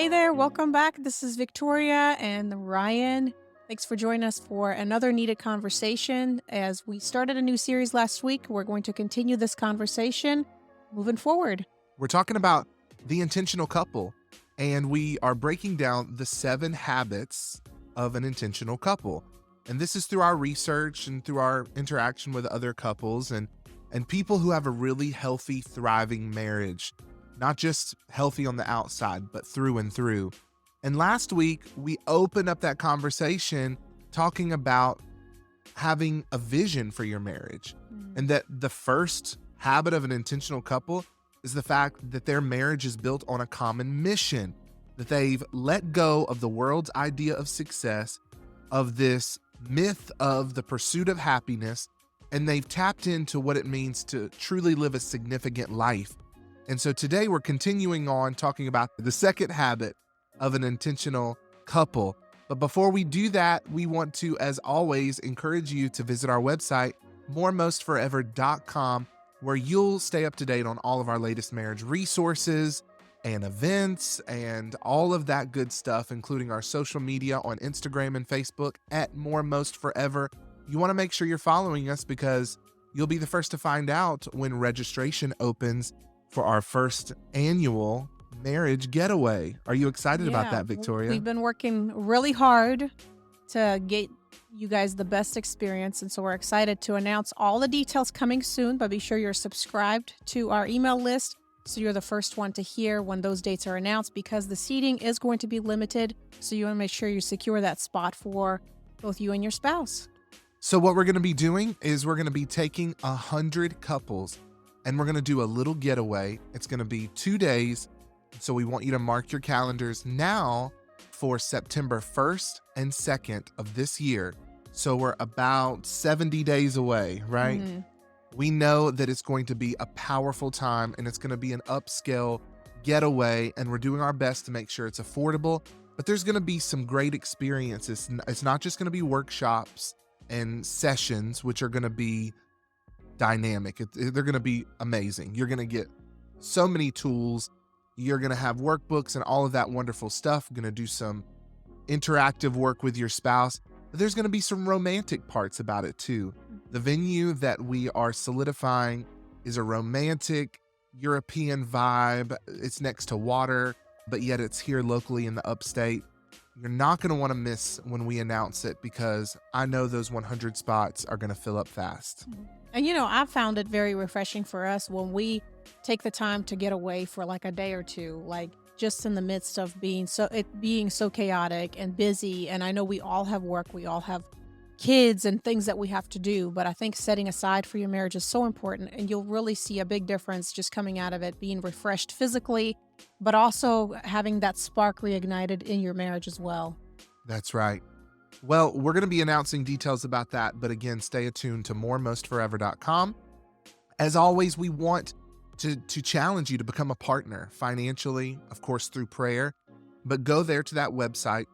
Hey there, welcome back. This is Victoria and Ryan. Thanks for joining us for another needed conversation. As we started a new series last week, we're going to continue this conversation moving forward. We're talking about the intentional couple, and we are breaking down the 7 habits of an intentional couple. And this is through our research and through our interaction with other couples and people who have a really healthy, thriving marriage, not just healthy on the outside, but through and through. And last week, we opened up that conversation talking about having a vision for your marriage, and that the first habit of an intentional couple is the fact that their marriage is built on a common mission, that they've let go of the world's idea of success, of this myth of the pursuit of happiness, and they've tapped into what it means to truly live a significant life. And so today we're continuing on talking about the second habit of an intentional couple. But before we do that, we want to, as always, encourage you to visit our website, moremostforever.com, where you'll stay up to date on all of our latest marriage resources and events and all of that good stuff, including our social media on Instagram and Facebook at moremostforever. You want to make sure you're following us because you'll be the first to find out when registration opens for our first annual marriage getaway. Are you excited about that, Victoria? We've been working really hard to get you guys the best experience. And so we're excited to announce all the details coming soon, but be sure you're subscribed to our email list so you're the first one to hear when those dates are announced, because the seating is going to be limited. So you want to make sure you secure that spot for both you and your spouse. So what we're going to be doing is we're going to be taking 100 couples and we're going to do a little getaway. It's going to be 2 days. So we want you to mark your calendars now for September 1st and 2nd of this year. So we're about 70 days away, right? Mm-hmm. We know that it's going to be a powerful time and it's going to be an upscale getaway, and we're doing our best to make sure it's affordable, but there's going to be some great experiences. It's not just going to be workshops and sessions, which are going to be dynamic. They're going to be amazing. You're going to get so many tools. You're going to have workbooks and all of that wonderful stuff. Going to do some interactive work with your spouse. But there's going to be some romantic parts about it too. The venue that we are solidifying is a romantic European vibe. It's next to water, but yet it's here locally in the upstate. You're not going to want to miss when we announce it, because I know those 100 spots are going to fill up fast. And I've found it very refreshing for us when we take the time to get away for like a day or two, like just in the midst of being so chaotic and busy. And I know we all have work, we all have kids and things that we have to do, but I think setting aside for your marriage is so important, and you'll really see a big difference just coming out of it, being refreshed physically, but also having that spark reignited in your marriage as well. That's right. Well, we're going to be announcing details about that, but again, stay attuned to moremostforever.com. As always, we want to challenge you to become a partner financially, of course, through prayer, but go there to that website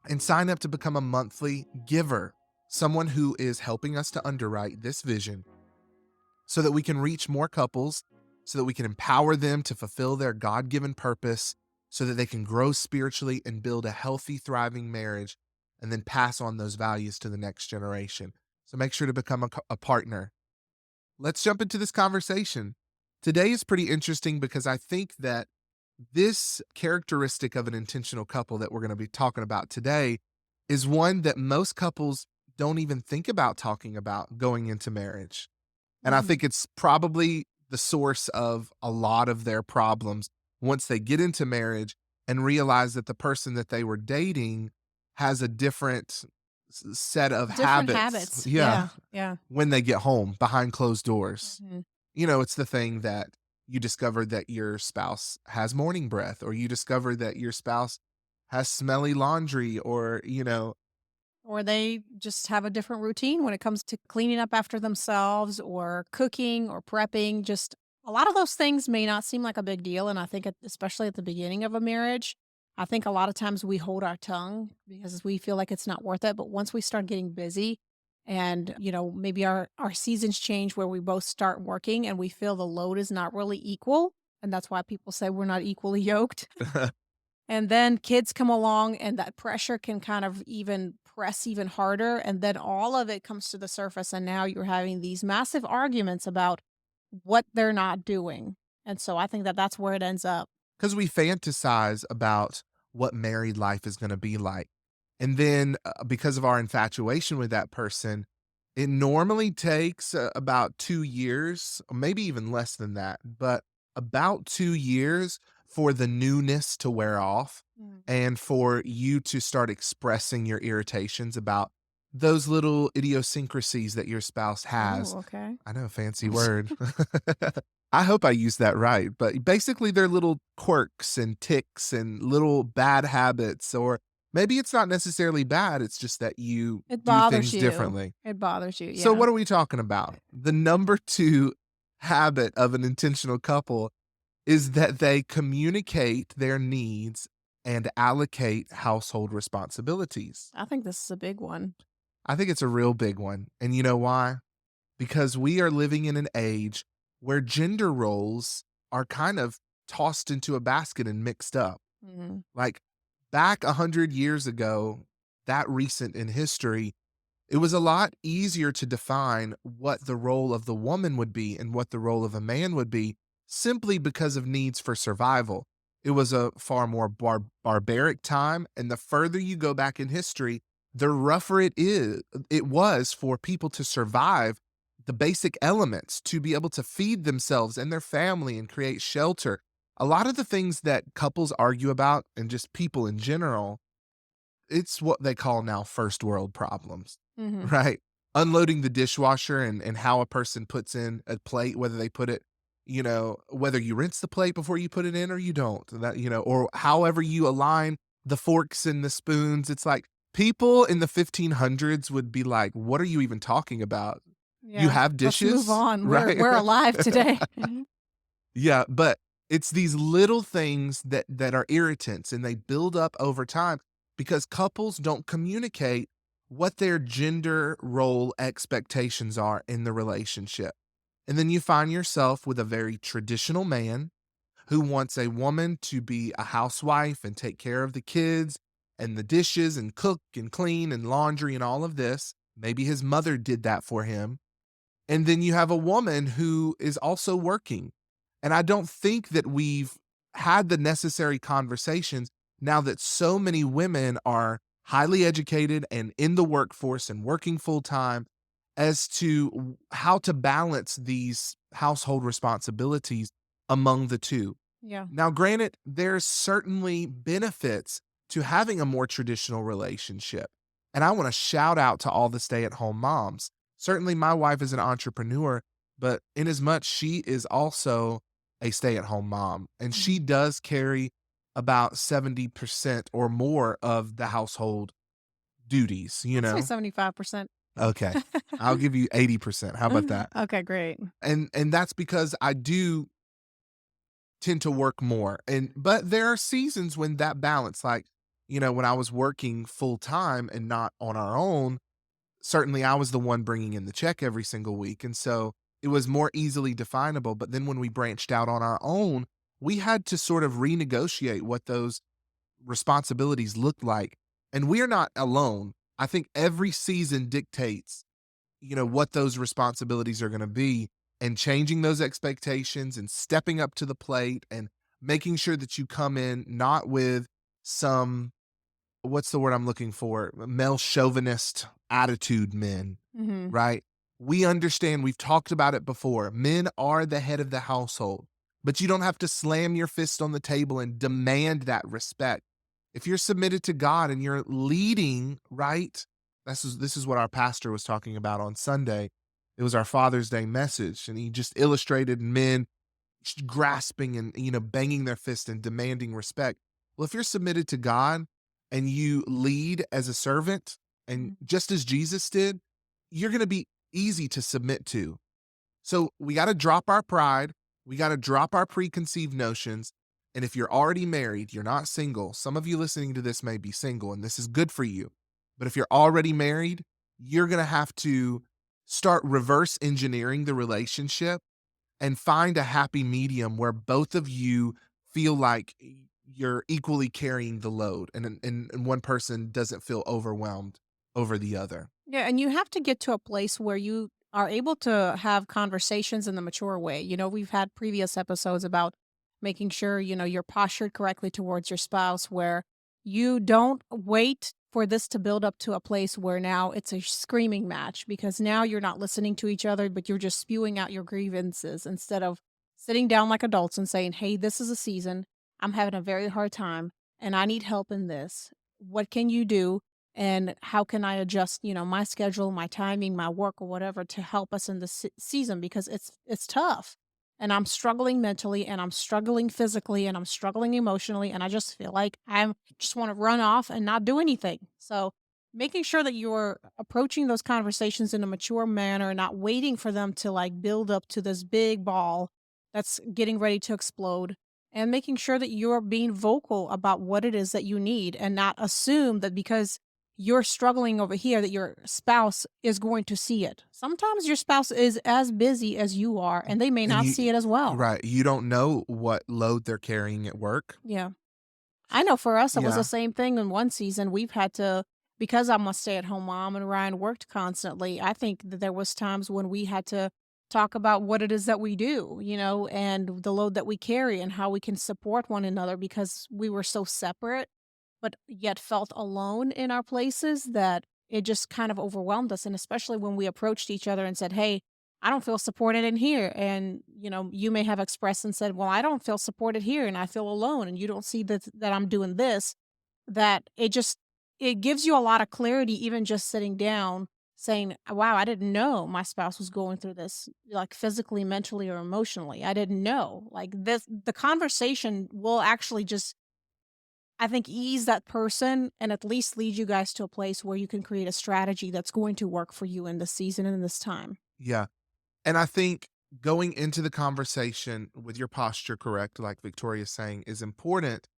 and sign up to become a monthly giver, someone who is helping us to underwrite this vision so that we can reach more couples, so that we can empower them to fulfill their God-given purpose, so that they can grow spiritually and build a healthy, thriving marriage, and then pass on those values to the next generation. So make sure to become a partner. Let's jump into this conversation. Today is pretty interesting because I think that this characteristic of an intentional couple that we're going to be talking about today is one that most couples don't even think about talking about going into marriage. And I think it's probably the source of a lot of their problems once they get into marriage and realize that the person that they were dating has a different set of Different habits. habits. Yeah. Yeah. When they get home behind closed doors. Mhm. It's the thing that you discover that your spouse has morning breath, or you discover that your spouse has smelly laundry, or Or they just have a different routine when it comes to cleaning up after themselves or cooking or prepping. Just a lot of those things may not seem like a big deal. And I think, especially at the beginning of a marriage, I think a lot of times we hold our tongue because we feel like it's not worth it. But once we start getting busy and, maybe our seasons change where we both start working and we feel the load is not really equal. And that's why people say we're not equally yoked. And then kids come along and that pressure can kind of even press even harder, and then all of it comes to the surface, and now you're having these massive arguments about what they're not doing. And so I think that that's where it ends up. Because we fantasize about what married life is gonna be like. And then, because of our infatuation with that person, it normally takes, about 2 years, or maybe even less than that, but about 2 years for the newness to wear off Mm. and for you to start expressing your irritations about those little idiosyncrasies that your spouse Oh, has. okay. I know, fancy word. I hope I used that right, but basically they're little quirks and ticks and little bad habits, or maybe it's not necessarily bad, it's just that you It do bothers things you. differently. It bothers you, So yeah. what are we talking about? The number 2 habit of an intentional couple is that they communicate their needs and allocate household responsibilities. I think this is a big one. I think it's a real big one, and you know why? Because we are living in an age where gender roles are kind of tossed into a basket and mixed up. Mhm. Like back 100 years ago, that recent in history, it was a lot easier to define what the role of the woman would be and what the role of a man would be simply because of needs for survival. It was a far more barbaric time, and the further you go back in history, the rougher it was for people to survive the basic elements to be able to feed themselves and their family and create shelter. A lot of the things that couples argue about and just people in general, it's what they call now first world problems, Mhm. right? Unloading the dishwasher and how a person puts in a plate, whether they put it, whether you rinse the plate before you put it in or you don't, or however you align the forks and the spoons. It's like people in the 1500s would be like, what are you even talking about? You Yeah. have Let's move dishes, on. We're right? we're alive today. Mhm. Yeah, but it's these little things that are irritants and they build up over time because couples don't communicate what their gender role expectations are in the relationship. And then you find yourself with a very traditional man who wants a woman to be a housewife and take care of the kids and the dishes and cook and clean and laundry and all of this. Maybe his mother did that for him, and then you have a woman who is also working. And I don't think that we've had the necessary conversations now that so many women are highly educated and in the workforce and working full time as to how to balance these household responsibilities among the two. Yeah. Now, granted, there's certainly benefits to having a more traditional relationship. And I want to shout out to all the stay at home moms. Certainly, my wife is an entrepreneur, but in as much she is also a stay at home mom, and she Mhm. does carry about 70% or more of the household duties, you I'd say know? 75%. Okay. I'll give you 80%. How about that? Okay, great. And that's because I do tend to work more. And but there are seasons when that balance, like, when I was working full time and not on our own, certainly I was the one bringing in the check every single week. And so it was more easily definable. But then when we branched out on our own, we had to sort of renegotiate what those responsibilities looked like. And we are not alone. I think every season dictates what those responsibilities are going to be, and changing those expectations and stepping up to the plate and making sure that you come in not with some, what's the word I'm looking for, male chauvinist attitude men, Mhm. right? We understand, we've talked about it before. Men are the head of the household, but you don't have to slam your fist on the table and demand that respect. If you're submitted to God and you're leading, right? This is what our pastor was talking about on Sunday. It was our Father's Day message, and he just illustrated men grasping and banging their fist and demanding respect. Well, if you're submitted to God and you lead as a servant, and Mhm. just as Jesus did, you're going to be easy to submit to. So we got to drop our pride. We got to drop our preconceived notions. And if you're already married, you're not single. Some of you listening to this may be single, and this is good for you. But if you're already married, you're going to have to start reverse engineering the relationship and find a happy medium where both of you feel like you're equally carrying the load and one person doesn't feel overwhelmed over the other. Yeah, and you have to get to a place where you are able to have conversations in the mature way. We've had previous episodes about making sure, you're postured correctly towards your spouse where you don't wait for this to build up to a place where now it's a screaming match because now you're not listening to each other, but you're just spewing out your grievances instead of sitting down like adults and saying, "Hey, this is a season. I'm having a very hard time and I need help in this. What can you do? And how can I adjust, my schedule, my timing, my work or whatever to help us in this season because it's tough. And I'm struggling mentally and I'm struggling physically and I'm struggling emotionally and I just feel like I just want to run off and not do anything." So, making sure that you're approaching those conversations in a mature manner, not waiting for them to like build up to this big ball that's getting ready to explode, and making sure that you're being vocal about what it is that you need and not assume that because you're struggling over here that your spouse is going to see it. Sometimes your spouse is as busy as you are and they may And not see it as well. right, you don't know what load they're carrying at work. Yeah. I know for us, it was the Yeah. same thing in one season. We've had to, because I'm a stay-at-home mom and Ryan worked constantly, I think that there was times when we had to talk about what it is that we do, and the load that we carry and how we can support one another because we were so separate, but yet felt alone in our places that it just kind of overwhelmed us. And especially when we approached each other and said, "Hey, I don't feel supported in here." And, you may have expressed and said, "Well, I don't feel supported here and I feel alone and you don't see that I'm doing this." That it gives you a lot of clarity even just sitting down saying, "Wow, I didn't know my spouse was going through this like physically, mentally or emotionally. I didn't know." Like the conversation will actually just, I think, ease that person and at least lead you guys to a place where you can create a strategy that's going to work for you in this season and in this time. Yeah. And I think going into the conversation with your posture correct, like Victoria's saying, is important.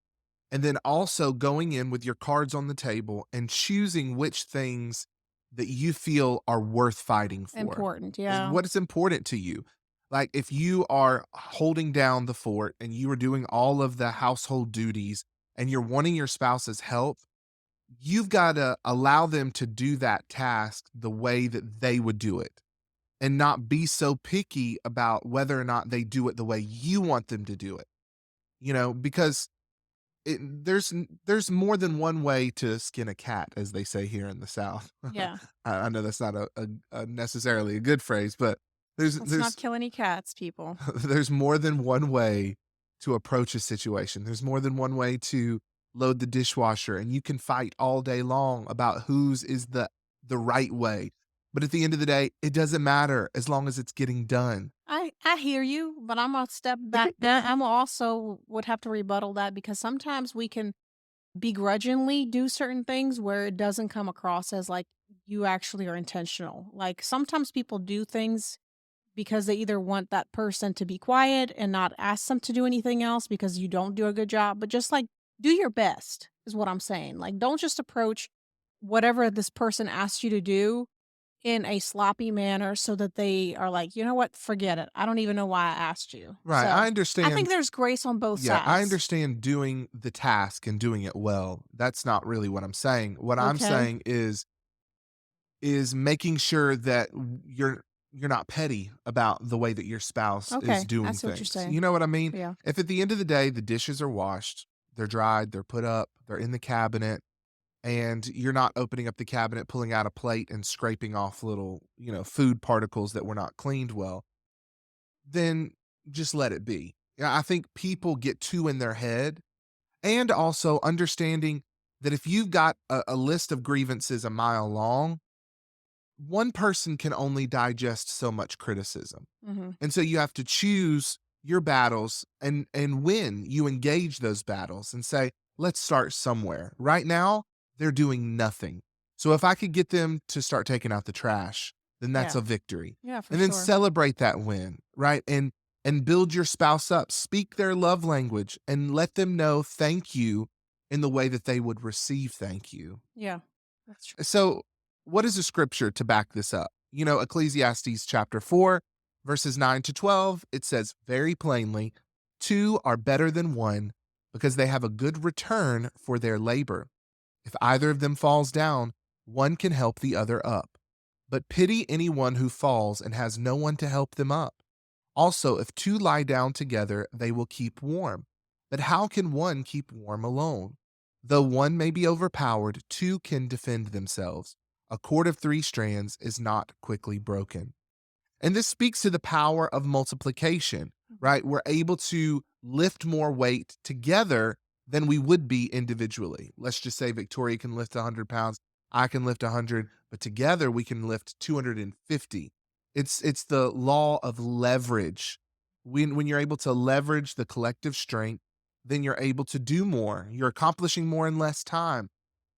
And then also going in with your cards on the table and choosing which things that you feel are worth fighting for. Important, yeah. What is important to you? Like if you are holding down the fort and you are doing all of the household duties and you're wanting your spouse's help, you've got to allow them to do that task the way that they would do it and not be so picky about whether or not they do it the way you want them to do it. Because there's more than one way to skin a cat, as they say here in the South. Yeah. I know that's not a necessarily a good phrase, but there's Let's not there's kill any cats, people. there's more than one way to approach a situation. There's more than one way to load the dishwasher, and you can fight all day long about whose is the right way. But at the end of the day, it doesn't matter as long as it's getting done. I hear you, but I'm gonna step back down. I'm also would have to rebuttal that because sometimes we can begrudgingly do certain things where it doesn't come across as like you actually are intentional. Like sometimes people do things because they either want that person to be quiet and not ask them to do anything else because you don't do a good job, but just like do your best is what I'm saying. Like don't just approach whatever this person asks you to do in a sloppy manner so that they are like, "You know what? Forget it. I don't even know why I asked you." Right, I So, I think understand. there's grace on both Yeah, I sides. understand doing the task and doing it well. That's not really what I'm saying. What I'm Okay. saying is making sure that you're not petty about the way that your spouse is Okay. I doing see what you're things. saying. You know what I mean? Yeah. If at the end of the day the dishes are washed, they're dried, they're put up, they're in the cabinet, and you're not opening up the cabinet, pulling out a plate and scraping off little, food particles that were not cleaned well, then just let it be. Yeah, I think people get too in their head, and also understanding that if you've got a list of grievances a mile long, one person can only digest so much criticism. Mhm. And so you have to choose your battles and when you engage those battles and say, let's start somewhere. Right now, they're doing nothing. So if I could get them to start taking out the trash, then that's Yeah. a victory. Yeah, for And then sure. celebrate that win, right? And build your spouse up. Speak their love language and let them know thank you in the way that they would receive thank you. Yeah. That's true. So, what is the scripture to back this up? Ecclesiastes chapter 4, verses 9 to 12, it says very plainly, two are better than one because they have a good return for their labor. If either of them falls down, one can help the other up. But pity anyone who falls and has no one to help them up. Also, if two lie down together, they will keep warm. But how can one keep warm alone? Though one may be overpowered, two can defend themselves. A cord of three strands is not quickly broken. And this speaks to the power of multiplication, Mhm. right? We're able to lift more weight together than we would be individually. Let's just say Victoria can lift 100 pounds, I can lift 100, but together we can lift 250. It's the law of leverage. When you're able to leverage the collective strength, then you're able to do more. You're accomplishing more in less time.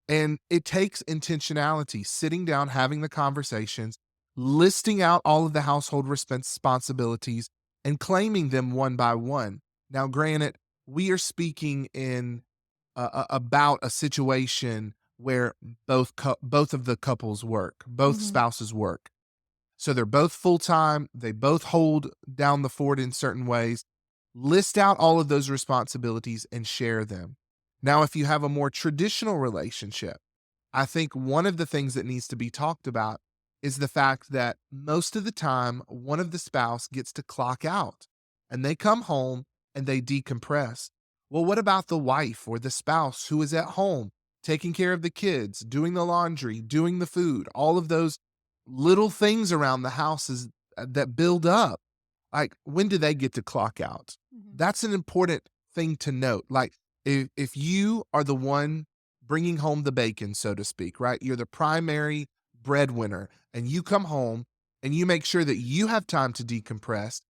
And it takes intentionality, sitting down, having the conversations, listing out all of the household responsibilities, and claiming them one by one. Now, granted, we are speaking in about a situation where both of the couples work, both Mhm. spouses work. So they're both full time, they both hold down the fort in certain ways. List out all of those responsibilities and share them. Now, if you have a more traditional relationship, I think one of the things that needs to be talked about is the fact that most of the time, one of the spouse gets to clock out and they come home and they decompress. Well, what about the wife or the spouse who is at home taking care of the kids, doing the laundry, doing the food, all of those little things around the house that build up? Like, when do they get to clock out? Mhm. That's an important thing to note. Like, if you are the one bringing home the bacon, so to speak, right? You're the primary breadwinner, and you come home and you make sure that you have time to decompress.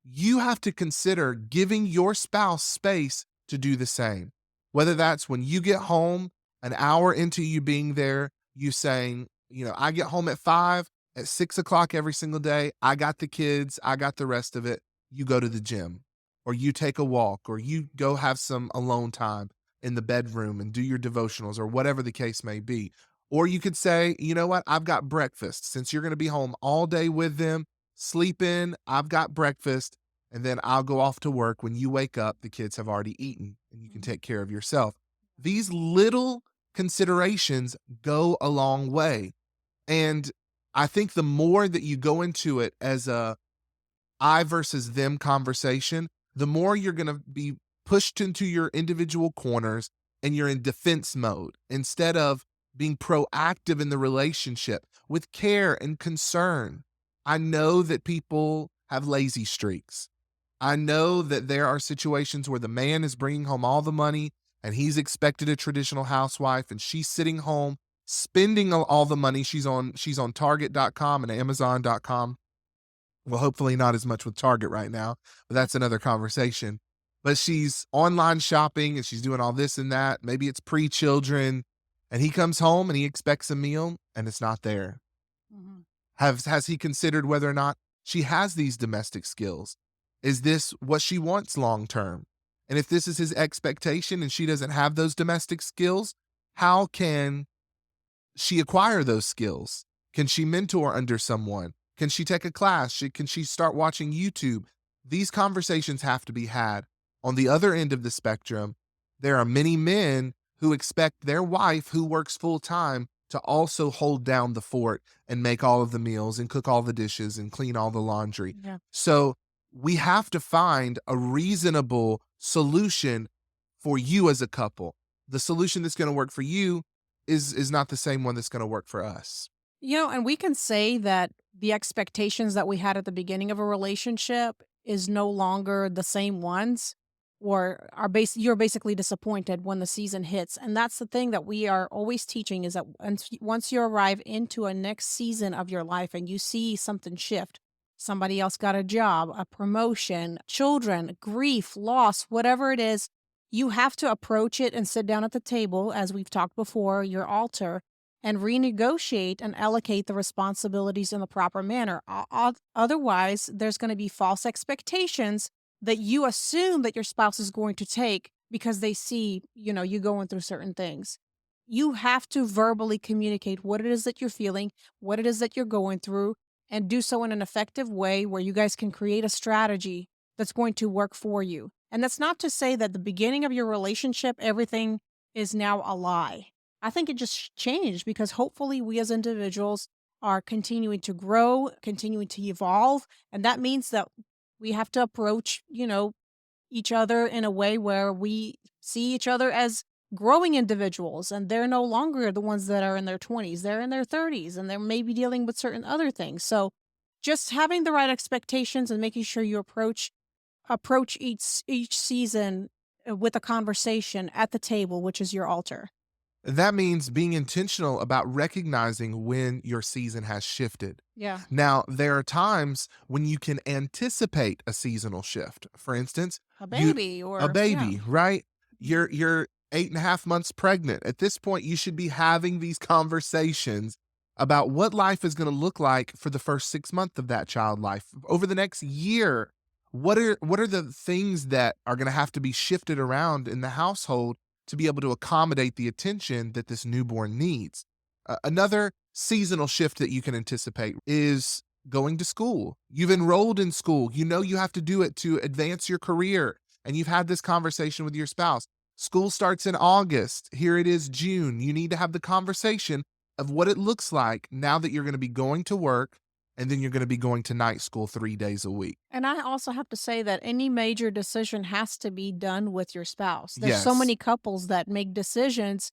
You have to consider giving your spouse space to do the same. Whether that's when you get home, an hour into you being there, you saying, I get home at 5, at 6 o'clock every single day. I got the kids, I got the rest of it. You go to the gym, or you take a walk, or you go have some alone time in the bedroom and do your devotionals, or whatever the case may be. Or you could say, you know what? I've got breakfast. Since you're going to be home all day with them, sleep in, I've got breakfast, and then I'll go off to work. When you wake up, the kids have already eaten and you can Mhm. take care of yourself. These little considerations go a long way. And I think the more that you go into it as a I versus them conversation, the more you're going to be pushed into your individual corners and you're in defense mode instead of being proactive in the relationship with care and concern. I know that people have lazy streaks. I know that there are situations where the man is bringing home all the money and he's expected a traditional housewife and she's sitting home spending all the money. She's on target.com and amazon.com. Well, hopefully not as much with Target right now, but that's another conversation. But she's online shopping and she's doing all this and that. Maybe it's pre-children, and he comes home and he expects a meal and it's not there. Mhm. Has he considered whether or not she has these domestic skills? Is this what she wants long term? And if this is his expectation and she doesn't have those domestic skills, how can she acquire those skills? Can she mentor under someone? Can she take a class? Can she start watching YouTube? These conversations have to be had. On the other end of the spectrum, there are many men who expect their wife, who works full time, to also hold down the fort and make all of the meals and cook all the dishes and clean all the laundry. Yeah. So we have to find a reasonable solution for you as a couple. The solution that's going to work for you is not the same one that's gonna work for us. And we can say that the expectations that we had at the beginning of a relationship is no longer the same ones, or you're basically disappointed when the season hits. And that's the thing that we are always teaching, is that once you arrive into a next season of your life and you see something shift, somebody else got a job, a promotion, children, grief, loss, whatever it is, you have to approach it and sit down at the table, as we've talked before, your altar, and renegotiate and allocate the responsibilities in the proper manner. Otherwise, there's going to be false expectations that you assume that your spouse is going to take because they see, you going through certain things. You have to verbally communicate what it is that you're feeling, what it is that you're going through, and do so in an effective way where you guys can create a strategy that's going to work for you. And that's not to say that the beginning of your relationship, everything is now a lie. I think it just changed because hopefully we as individuals are continuing to grow, continuing to evolve. And that means that we have to approach, each other in a way where we see each other as growing individuals, and they're no longer the ones that are in their 20s. They're in their 30s and they're maybe dealing with certain other things. So just having the right expectations and making sure you approach each season with a conversation at the table, which is your altar. That means being intentional about recognizing when your season has shifted. Yeah. Now, there are times when you can anticipate a seasonal shift. For instance, A you baby a or yeah. baby, right? Mhm. You're 8.5 months pregnant. At this point, you should be having these conversations about what life is going to look like for the first 6 months of that child life. Over the next year, what are the things that are going to have to be shifted around in the household to be able to accommodate the attention that this newborn needs? Another seasonal shift that you can anticipate is going to school. You've enrolled in school. You know you have to do it to advance your career, and you've had this conversation with your spouse. School starts in August. Here it is June. You need to have the conversation of what it looks like now that you're going to be going to work and then you're going to be going to night school 3 days a week. And I also have to say that any major decision has to be done with your spouse. There's so Yes. many couples that make decisions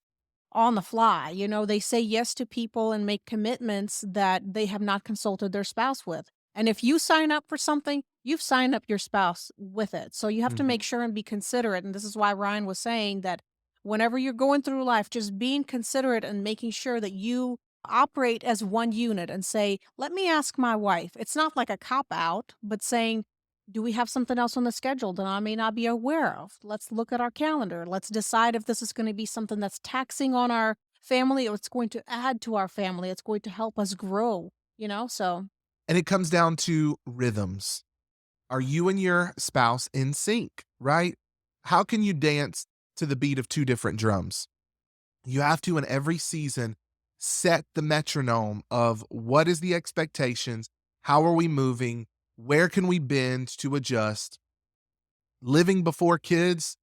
on the fly. They say yes to people and make commitments that they have not consulted their spouse with. And if you sign up for something, you've signed up your spouse with it. So you have to Mhm. make sure and be considerate. And this is why Ryan was saying that whenever you're going through life, just being considerate and making sure that you operate as one unit and say, let me ask my wife. It's not like a cop out, but saying, do we have something else on the schedule that I may not be aware of? Let's look at our calendar. Let's decide if this is going to be something that's taxing on our family or it's going to add to our family. It's going to help us grow, So, And it comes down to rhythms. Are you and your spouse in sync, right? How can you dance to the beat of two different drums? You have to, in every season, set the metronome of what is the expectations, how are we moving, where can we bend to adjust. Living before kids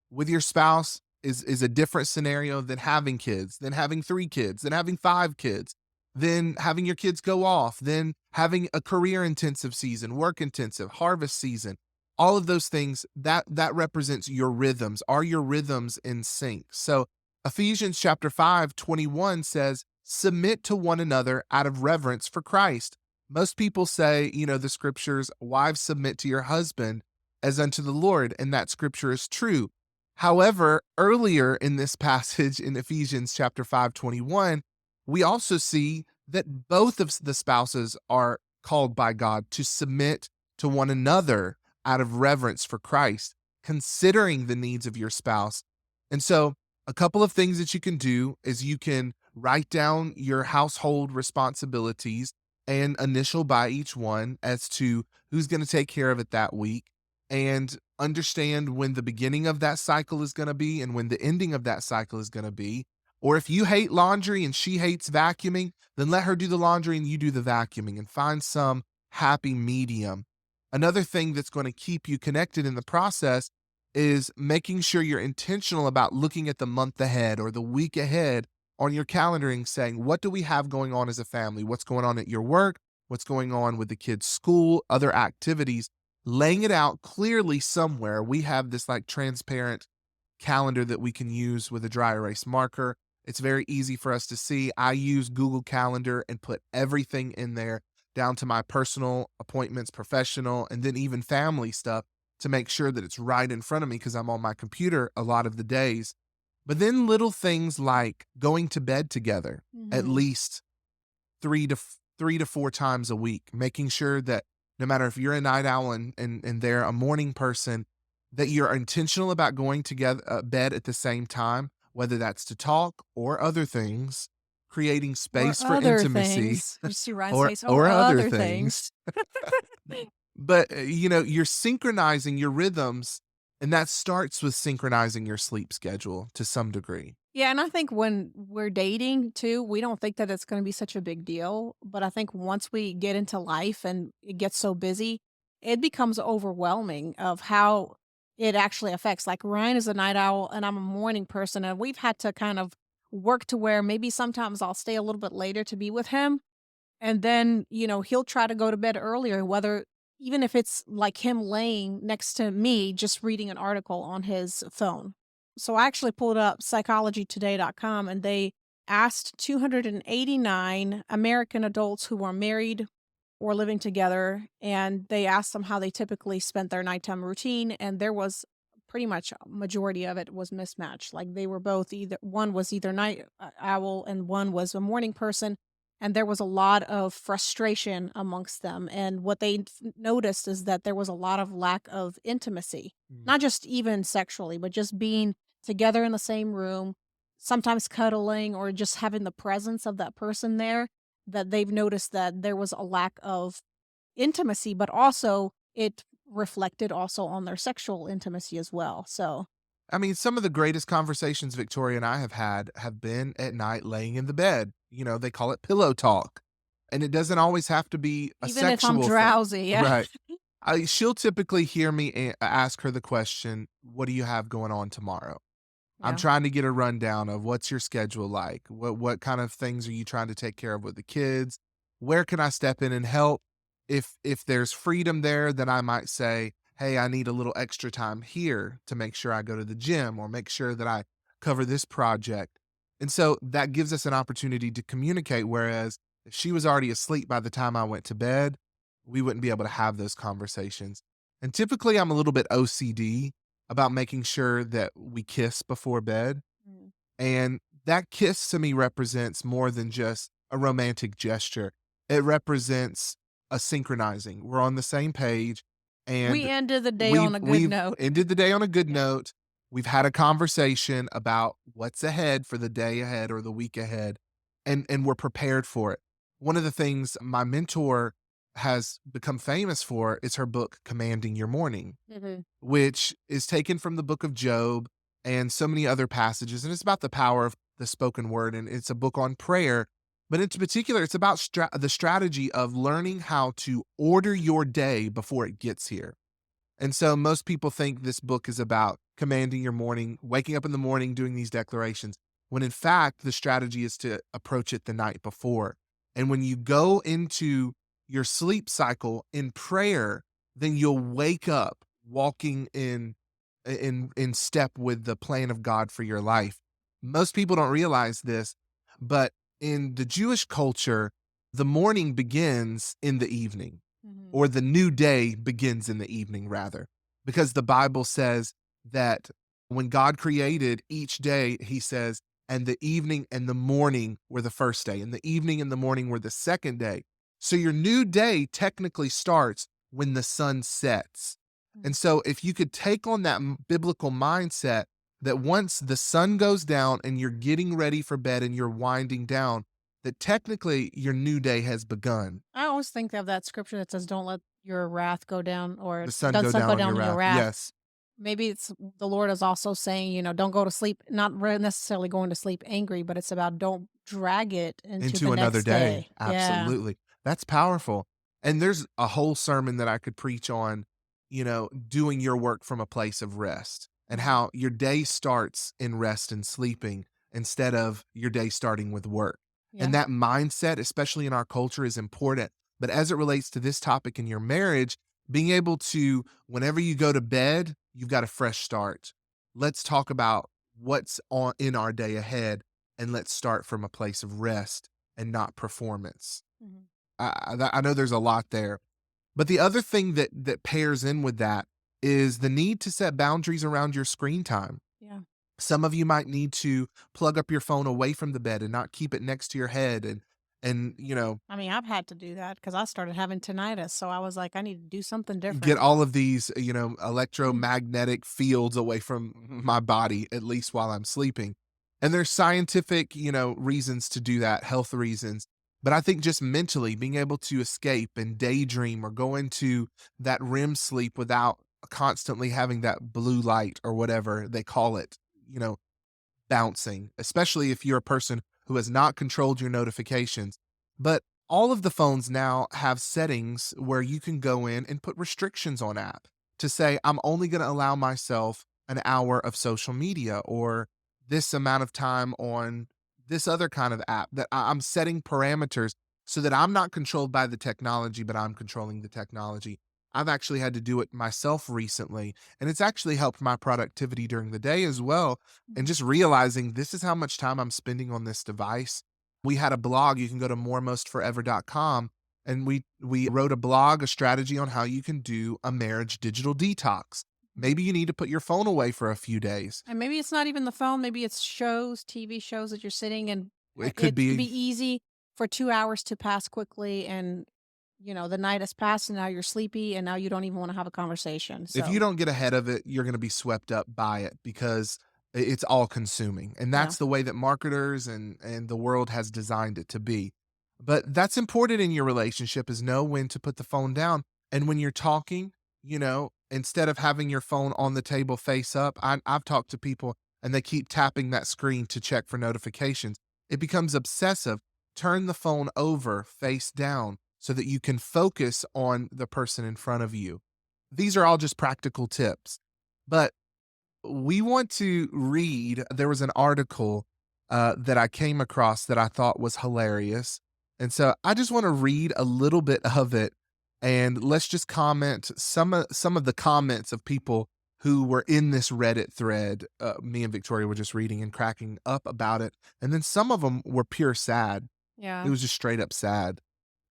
with your spouse is a different scenario than having kids, than having 3 kids, than having 5 kids, then having your kids go off, then having a career intensive season, work intensive, harvest season. All of those things that represents your rhythms. Are your rhythms in sync? So Ephesians chapter 5:21 says, "Submit to one another out of reverence for Christ." Most people say, the scriptures, "Wives, submit to your husband as unto the Lord," and that scripture is true. However, earlier in this passage in Ephesians chapter 5:21, we also see that both of the spouses are called by God to submit to one another out of reverence for Christ, considering the needs of your spouse. And so, a couple of things that you can do is you can write down your household responsibilities and initial by each one as to who's going to take care of it that week, and understand when the beginning of that cycle is going to be and when the ending of that cycle is going to be. Or if you hate laundry and she hates vacuuming, then let her do the laundry and you do the vacuuming, and find some happy medium. Another thing that's going to keep you connected in the process is making sure you're intentional about looking at the month ahead or the week ahead on your calendaring, saying, what do we have going on as a family? What's going on at your work? What's going on with the kids' school, other activities? Laying it out clearly somewhere. We have this like transparent calendar that we can use with a dry erase marker. It's very easy for us to see. I use Google Calendar and put everything in there, down to my personal appointments, professional, and then even family stuff, to make sure that it's right in front of me because I'm on my computer a lot of the days. But then little things like going to bed together at Mhm. least 3 to 4 times a week, making sure that no matter if you're a night owl and they're a morning person, that you're intentional about going together bed at the same time, whether that's to talk or other things, creating Or space for other intimacy things. You see Ryan's or face, or or other other things. things. But you're synchronizing your rhythms, and that starts with synchronizing your sleep schedule to some degree. Yeah, and I think when we're dating too, we don't think that it's gonna be such a big deal, but I think once we get into life and it gets so busy, it becomes overwhelming of how it actually affects. Like Ryan is a night owl and I'm a morning person, and we've had to kind of work to where maybe sometimes I'll stay a little bit later to be with him. And then, he'll try to go to bed earlier, whether even if it's like him laying next to me, just reading an article on his phone. So I actually pulled up psychologytoday.com and they asked 289 American adults who are married or living together, and they asked them how they typically spent their nighttime routine, and there was pretty much a majority of it was mismatched. Like they were both either one was either night owl and one was a morning person, and there was a lot of frustration amongst them. And what they noticed is that there was a lot of lack of intimacy, Mm. not just even sexually, but just being together in the same room, sometimes cuddling or just having the presence of that person there, that they've noticed that there was a lack of intimacy, but also it reflected also on their sexual intimacy as well. So, I mean, some of the greatest conversations Victoria and I have had have been at night laying in the bed. They call it pillow talk. And it doesn't always have to be a even if I'm sexual thing. drowsy, yeah. Right. She'll typically hear me ask her the question, "What do you have going on tomorrow?" I'm Yeah. trying to get a rundown of what's your schedule like? What kind of things are you trying to take care of with the kids? Where can I step in and help? If there's freedom there, then I might say, "Hey, I need a little extra time here to make sure I go to the gym or make sure that I cover this project." And so that gives us an opportunity to communicate, whereas if she was already asleep by the time I went to bed, we wouldn't be able to have those conversations. And typically I'm a little bit OCD about making sure that we kiss before bed. Mm. And that kiss to me represents more than just a romantic gesture. It represents a synchronizing. We're on the same page We and ended the day on we've a good we've note. ended the day on a good Yeah. note. We've had a conversation about what's ahead for the day ahead or the week ahead, and we're prepared for it. One of the things my mentor has become famous for is her book Commanding Your Morning, Mhm. which is taken from the book of Job and so many other passages. And it's about the power of the spoken word. And it's a book on prayer. But in particular, it's about the strategy of learning how to order your day before it gets here. And so most people think this book is about commanding your morning, waking up in the morning, doing these declarations, when in fact, the strategy is to approach it the night before. And when you go into your sleep cycle in prayer, then you'll wake up walking in step with the plan of God for your life. Most people don't realize this, but in the Jewish culture, the morning begins in the evening, Mhm. or the new day begins in the evening, rather, because the Bible says that when God created each day, he says, and the evening and the morning were the first day, and the evening and the morning were the second day. So your new day technically starts when the sun sets. And Mhm. so if you could take on that biblical mindset that once the sun goes down and you're getting ready for bed and you're winding down, that technically your new day has begun. I always think of that scripture that says, "Don't let your wrath go down," or The sun "Don't go sun down go on your down in your wrath. wrath." Yes. Maybe it's the Lord is also saying, don't go to sleep, not necessarily going to sleep angry, but it's about don't drag it into the Into another next day. day. Yeah. Absolutely. That's powerful. And there's a whole sermon that I could preach on, doing your work from a place of rest and Mhm. how your day starts in rest and sleeping instead of your day starting with work. Yeah. And that mindset, especially in our culture, is important. But as it relates to this topic in your marriage, being able to, whenever you go to bed, you've got a fresh start. Let's talk about what's on in our day ahead, and let's start from a place of rest and not performance. Mhm. I know there's a lot there, but the other thing that pairs in with that is the need to set boundaries around your screen time. Yeah. Some of you might need to plug up your phone away from the bed and not keep it next to your head, and I mean, I've had to do that because I started having tinnitus, so I was like, I need to do something get different. all of these, Mm. electromagnetic fields away from my body, at least while I'm sleeping. And there's scientific, reasons to do that, health reasons. But I think just mentally being able to escape and daydream or go into that REM sleep without constantly having that blue light or whatever they call it, you know, bouncing, especially if you're a person who has not controlled your notifications. But all of the phones now have settings where you can go in and put restrictions on app. to say, I'm only going to allow myself an hour of social media or this amount of time on this other kind of app, that I'm setting parameters so that I'm not controlled by the technology, but I'm controlling the technology. I've actually had to do it myself recently, and it's actually helped my productivity during the day as well. And Mhm. just realizing this is how much time I'm spending on this device. We had a blog, you can go to moremostforever.com, and we wrote a blog, a strategy on how you can do a marriage digital detox. Maybe you need to put your phone away for a few days. And maybe it's not even the phone, maybe it's shows, TV shows that you're sitting and It could it can be be easy for 2 hours to pass quickly and, the night has passed and now you're sleepy and now you don't even wanna have a conversation, if you so don't get ahead of it, you're going to be swept up by it because it's all consuming. And yeah. that's the way that marketers and the world has designed it to be. But that's important in your relationship, is know when to put the phone down. And when you're talking, instead of having your phone on the table face up, I've talked to people and they keep tapping that screen to check for notifications. It becomes obsessive. Turn the phone over face down so that you can focus on the person in front of you. These are all just practical tips. But we want to read, there was an article that I came across that I thought was hilarious. And so I just want to read a little bit of it, and let's just comment some of the comments of people who were in this Reddit thread. Me and Victoria were just reading and cracking up about it. And then some of them were pure sad. It Yeah. was just straight up sad.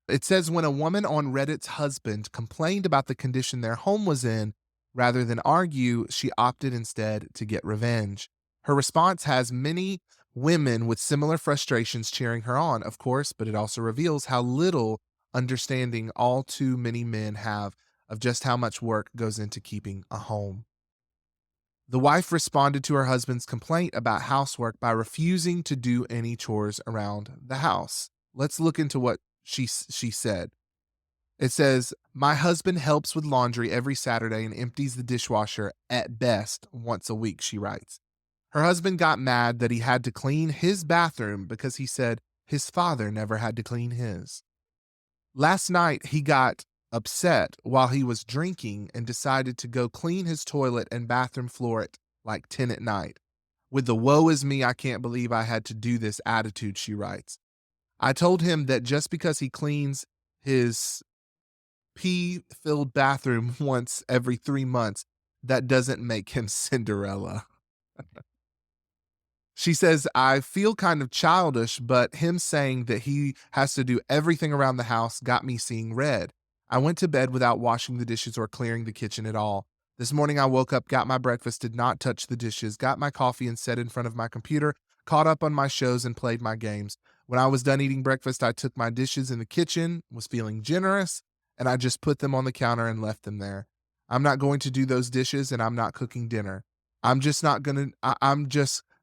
It says, when a woman on Reddit's husband complained about the condition their home was in, rather than argue, she opted instead to get revenge. Her response has many women with similar frustrations cheering her on, of course, but it also reveals how little understanding all too many men have of just how much work goes into keeping a home. The wife responded to her husband's complaint about housework by refusing to do any chores around the house. Let's look into what she said. It says, "My husband helps with laundry every Saturday and empties the dishwasher at best once a week," she writes. Her husband got mad that he had to clean his bathroom because he said his father never had to clean his. Last night, he got upset while he was drinking and decided to go clean his toilet and bathroom floor at like 10 at night. With the woe is me, I can't believe I had to do this attitude, she writes. I told him that just because he cleans his pee filled bathroom once every 3 months, that doesn't make him Cinderella. She says, I feel kind of childish, but him saying that he has to do everything around the house got me seeing red. I went to bed without washing the dishes or clearing the kitchen at all. This morning I woke up, got my breakfast, did not touch the dishes, got my coffee and sat in front of my computer, caught up on my shows and played my games. When I was done eating breakfast, I took my dishes in the kitchen, was feeling generous, and I just put them on the counter and left them there. I'm not going to do those dishes and I'm not cooking dinner. I'm just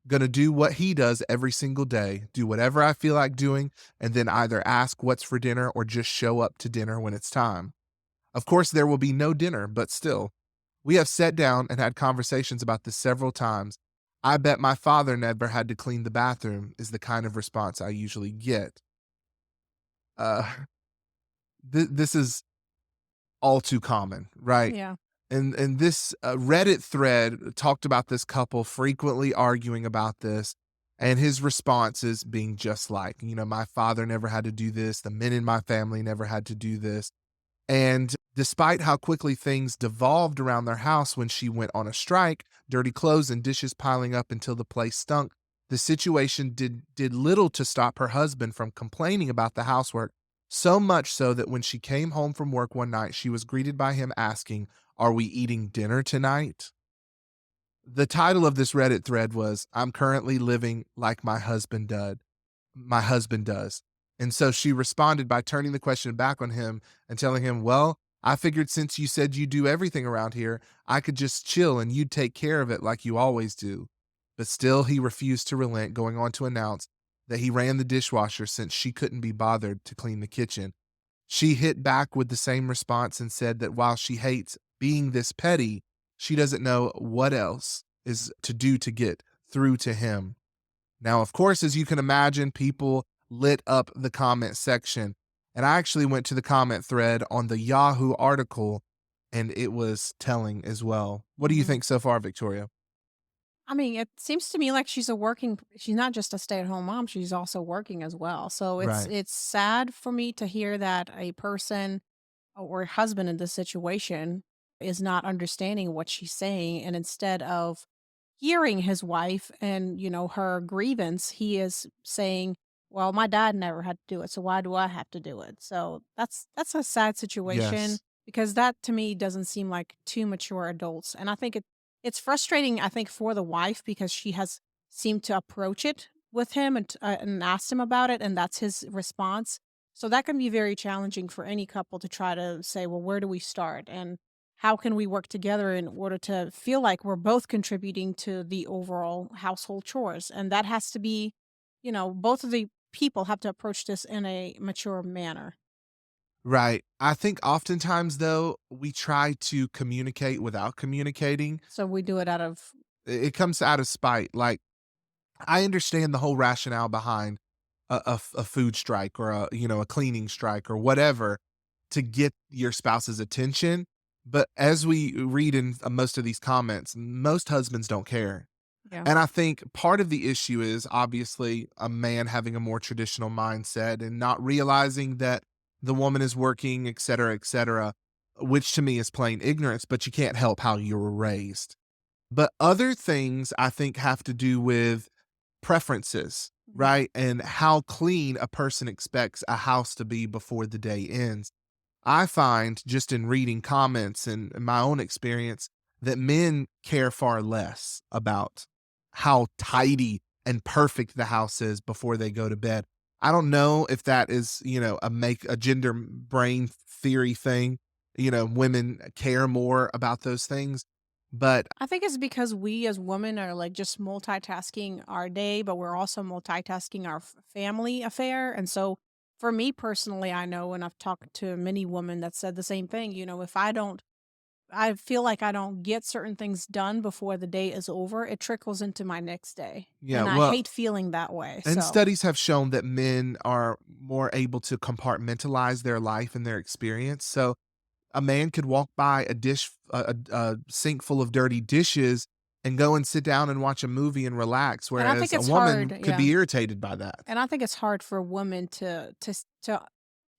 gonna do what he does every single day, do whatever I feel like doing, and then either ask what's for dinner or just show up to dinner when it's time. Of course, there will be no dinner, but still, we have sat down and had conversations about this several times. I bet my father never had to clean the bathroom, is the kind of response I usually get. Uh, this is all too common, right? Yeah. And this Reddit thread talked about this couple frequently arguing about this, and his responses being just like, my father never had to do this, the men in my family never had to do this. And despite how quickly things devolved around their house when she went on a strike, dirty clothes and dishes piling up until the place stunk, the situation did little to stop her husband from complaining about the housework, so much so that when she came home from work one night, she was greeted by him asking, "Are we eating dinner tonight?" The title of this Reddit thread was, "I'm currently living like my husband does." And so she responded by turning the question back on him and telling him, "Well, I figured since you said you do everything around here, I could just chill and you'd take care of it like you always do." But still, he refused to relent, going on to announce that he ran the dishwasher since she couldn't be bothered to clean the kitchen. She hit back with the same response and said that while she hates being this petty, she doesn't know what else is to do to get through to him. Now, of course, as you can imagine, people lit up the comment section. And I actually went to the comment thread on the Yahoo article, and it was telling as well. What do you Mhm. think so far, Victoria? I mean, it seems to me like she's not just a stay-at-home mom, she's also working as well. So Right. it's sad for me to hear that a person or husband in this situation is not understanding what she's saying, and instead of hearing his wife and, her grievance, he is saying, "Well, my dad never had to do it, so why do I have to do it?" So that's a sad situation Yes. because that to me doesn't seem like two mature adults. And I think it's frustrating, I think, for the wife because she has seemed to approach it with him and asked him about it, and that's his response. So that can be very challenging for any couple to try to say, well, where do we start? And how can we work together in order to feel like we're both contributing to the overall household chores? And that has to be, both of the people have to approach this in a mature manner. Right. I think oftentimes, though, we try to communicate without communicating. So we do it out of, It comes out of spite. Like, I understand the whole rationale behind a food strike or a cleaning strike or whatever to get your spouse's attention. But as we read in most of these comments, most husbands don't care. yeah. And I think part of the issue is obviously a man having a more traditional mindset and not realizing that the woman is working, et cetera, which to me is plain ignorance, but you can't help how you were raised. But other things I think have to do with preferences, Mhm. right? And how clean a person expects a house to be before the day ends. I find just in reading comments and my own experience that men care far less about how tidy and perfect the house is before they go to bed. I don't know if that is, a gender brain theory thing. Women care more about those things, but I think it's because we as women are like just multitasking our day, but we're also multitasking our family affair. And so for me personally, I know, and I've talked to many women that said the same thing, if I feel like I don't get certain things done before the day is over, it trickles into my next day, yeah, and I well, hate feeling that way, and so studies have shown that men are more able to compartmentalize their life and their experience. So a man could walk by a sink full of dirty dishes and go and sit down and watch a movie and relax, and I whereas think a it's woman hard, could yeah, be irritated by that. and I think it's hard for women to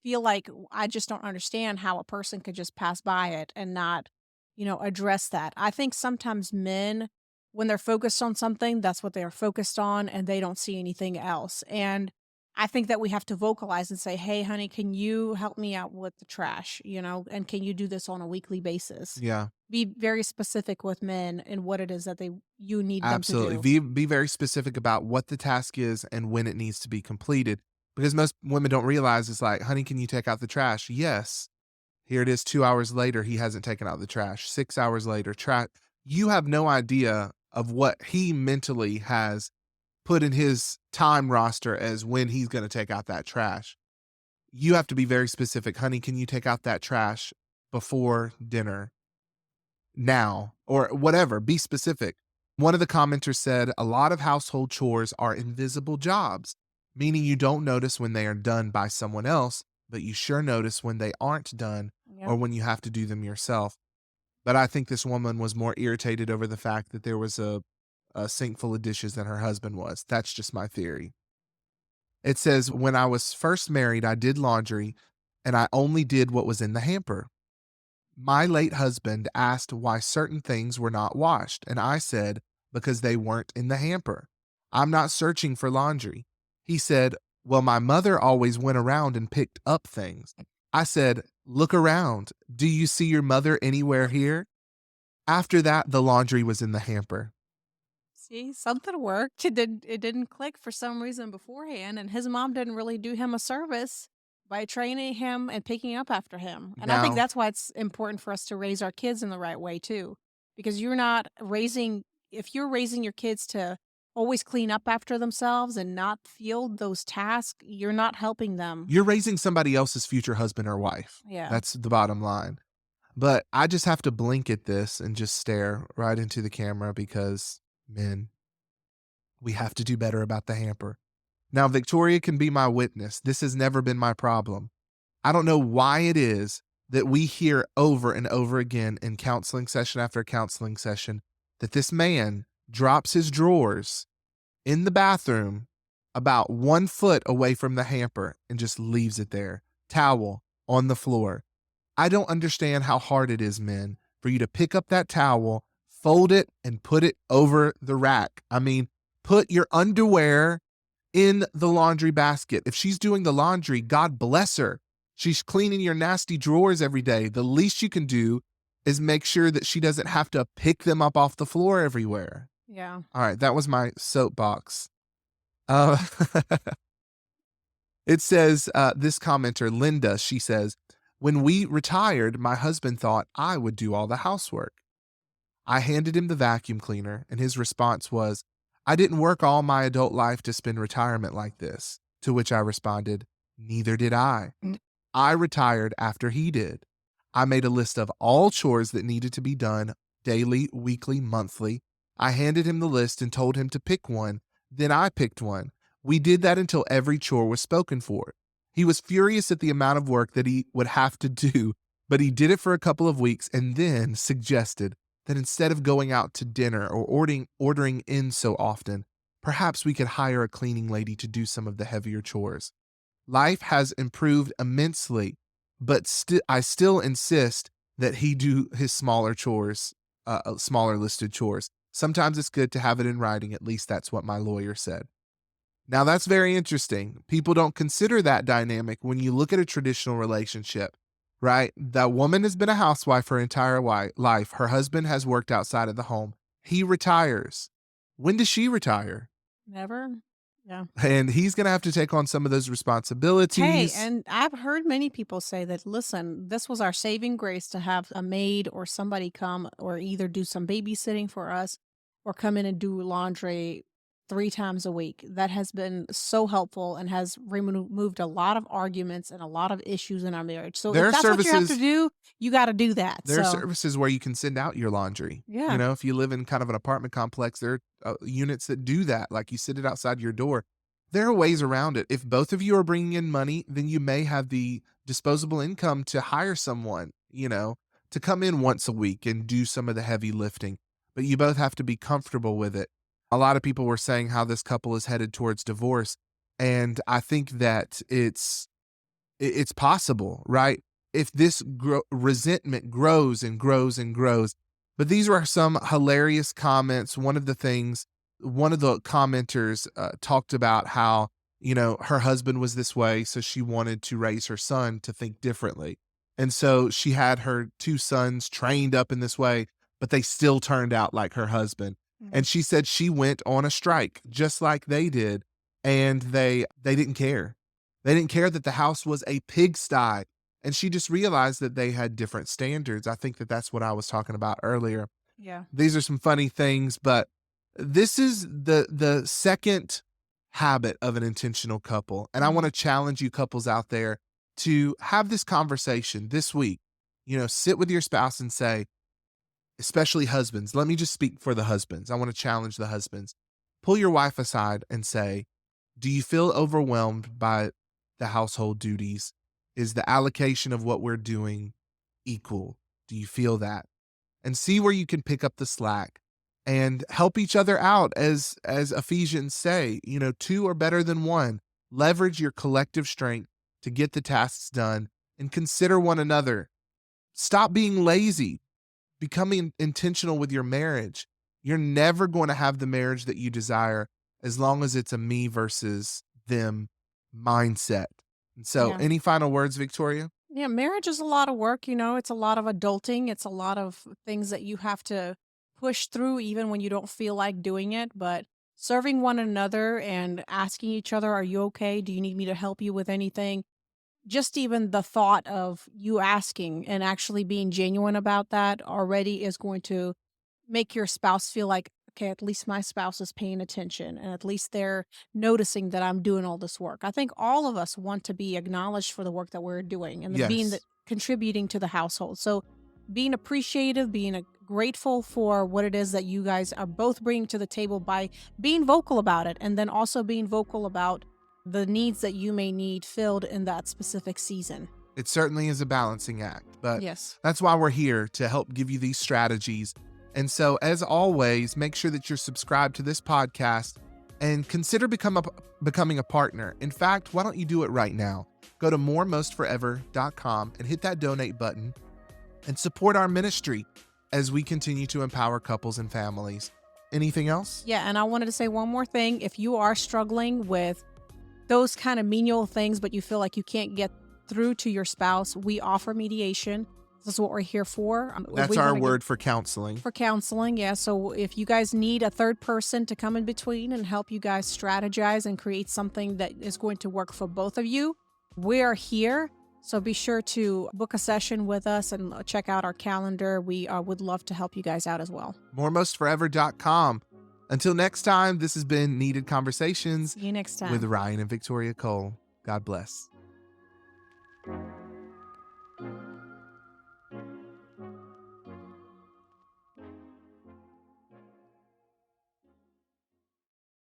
feel like I just don't understand how a person could just pass by it and not, address that. I think sometimes men, when they're focused on something, that's what they are focused on and they don't see anything else. And I think that we have to vocalize and say, "Hey, honey, can you help me out with the trash? And can you do this on a weekly basis?" Yeah, Be very specific with men and what it is that you need them to absolutely. do. Be very specific about what the task is and when it needs to be completed. Because most women don't realize it's like, honey, can you take out the trash? Yes. Here it is 2 hours later, he hasn't taken out the trash. 6 hours later, you have no idea of what he mentally has put in his time roster as when he's going to take out that trash. You have to be very specific. Honey, can you take out that trash before dinner now or whatever? Be specific. One of the commenters said a lot of household chores are invisible jobs, meaning you don't notice when they are done by someone else, but you sure notice when they aren't done or Yep. when you have to do them yourself. But I think this woman was more irritated over the fact that there was a sink full of dishes than her husband was. That's just my theory. It says, when I was first married, I did laundry and I only did what was in the hamper. My late husband asked why certain things were not washed, and I said, because they weren't in the hamper. I'm not searching for laundry. He said, well, my mother always went around and picked up things. I said, look around. Do you see your mother anywhere here? After that, the laundry was in the hamper. See, something worked. It didn't click for some reason beforehand, and his mom didn't really do him a service by training him and picking up after him. And I think Now, that's why it's important for us to raise our kids in the right way too. Because you're not raising if you're raising your kids to always clean up after themselves and not feel those tasks, you're not helping them. you're raising somebody else's future husband or wife. Yeah. That's the bottom line. But I just have to blink at this and just stare right into the camera because, men, we have to do better about the hamper. Now, Victoria can be my witness. This has never been my problem. I don't know why it is, that we hear over and over again in counseling session after counseling session, that this man drops his drawers in the bathroom about 1 foot away from the hamper and just leaves it there, towel on the floor. I don't understand how hard it is, men, for you to pick up that towel, fold it, and put it over the rack. I mean, put your underwear in the laundry basket. If she's doing the laundry, God bless her. She's cleaning your nasty drawers every day. The least you can do is make sure that she doesn't have to pick them up off the floor everywhere. Yeah. All right, that was my soapbox. Uh, it says, this commenter, Linda, she says, when we retired, my husband thought I would do all the housework. I handed him the vacuum cleaner, and his response was, I didn't work all my adult life to spend retirement like this. To which I responded, neither did I. I retired after he did. I made a list of all chores that needed to be done daily, weekly, monthly. I handed him the list and told him to pick one. Then I picked one. We did that until every chore was spoken for. He was furious at the amount of work that he would have to do, but he did it for a couple of weeks and then suggested that instead of going out to dinner or ordering in so often, perhaps we could hire a cleaning lady to do some of the heavier chores. Life has improved immensely, but I still insist that he do his smaller chores, smaller listed chores. Sometimes it's good to have it in writing. At least that's what my lawyer said. Now that's very interesting. People don't consider that dynamic when you look at a traditional relationship, right? The woman has been a housewife her entire life. Her husband has worked outside of the home. He retires. When does she retire? Never. Yeah. And he's going to have to take on some of those Hey, responsibilities. and I've heard many people say that, listen, this was our saving grace to have a maid or somebody come or either do some babysitting for us or come in and do laundry 3 times a week. That has been so helpful and has removed a lot of arguments and a lot of issues in our marriage. So There if are that's what you have to services do, you got to do that. There are So, services where you can send out your laundry. yeah. If you live in kind of an apartment complex, there are units that do that. Like you sit it outside your door. There are ways around it. If both of you are bringing in money, then you may have the disposable income to hire someone, to come in once a week and do some of the heavy lifting. But you both have to be comfortable with it. A lot of people were saying how this couple is headed towards divorce. And I think that it's possible, right? If this resentment grows and grows and grows. But these are some hilarious comments. One of the commenters talked about how, her husband was this way, so she wanted to raise her son to think differently. And so she had her 2 sons trained up in this way, but they still turned out like her husband. And she said she went on a strike just like they did, and they didn't care. They didn't care that the house was a pigsty. And she just realized that they had different standards. I think that that's what I was talking about earlier. Yeah. These are some funny things, but this is the second habit of an intentional couple. And I want to challenge you couples out there to have this conversation this week. Sit with your spouse and say, especially husbands, let me just speak for the husbands. I want to challenge the husbands. Pull your wife aside and say, do you feel overwhelmed by the household duties? Is the allocation of what we're doing equal? Do you feel that? And see where you can pick up the slack and help each other out. As Ephesians say, two are better than one. Leverage your collective strength to get the tasks done and consider one another. Stop being lazy. Becoming intentional with your marriage. You're never going to have the marriage that you desire as long as it's a me versus them mindset. And so, Yeah. any final words, Victoria? Yeah, marriage is a lot of work, it's a lot of adulting. It's a lot of things that you have to push through even when you don't feel like doing it, but serving one another and asking each other, "Are you okay? Do you need me to help you with anything?" Just even the thought of you asking and actually being genuine about that already is going to make your spouse feel like, okay, at least my spouse is paying attention and at least they're noticing that I'm doing all this work. I think all of us want to be acknowledged for the work that we're doing and Yes. contributing to the household. So being appreciative, grateful for what it is that you guys are both bringing to the table by being vocal about it, and then also being vocal about the needs that you may need filled in that specific season. It certainly is a balancing act, but Yes. that's why we're here to help give you these strategies. And so, as always, make sure that you're subscribed to this podcast and consider becoming a partner. In fact, why don't you do it right now? Go to moremostforever.com and hit that donate button and support our ministry as we continue to empower couples and families. Anything else? Yeah, and I wanted to say one more thing. If you are struggling with those kind of menial things, but you feel like you can't get through to your spouse, we offer mediation. This is what we're here for. That's our word for counseling. For counseling, yeah. So if you guys need a third person to come in between and help you guys strategize and create something that is going to work for both of you, we are here. So be sure to book a session with us and check out our calendar. We would love to help you guys out as well. moremostforever.com. Until next time, this has been Needed Conversations See you next time. with Ryan and Victoria Cole. God bless.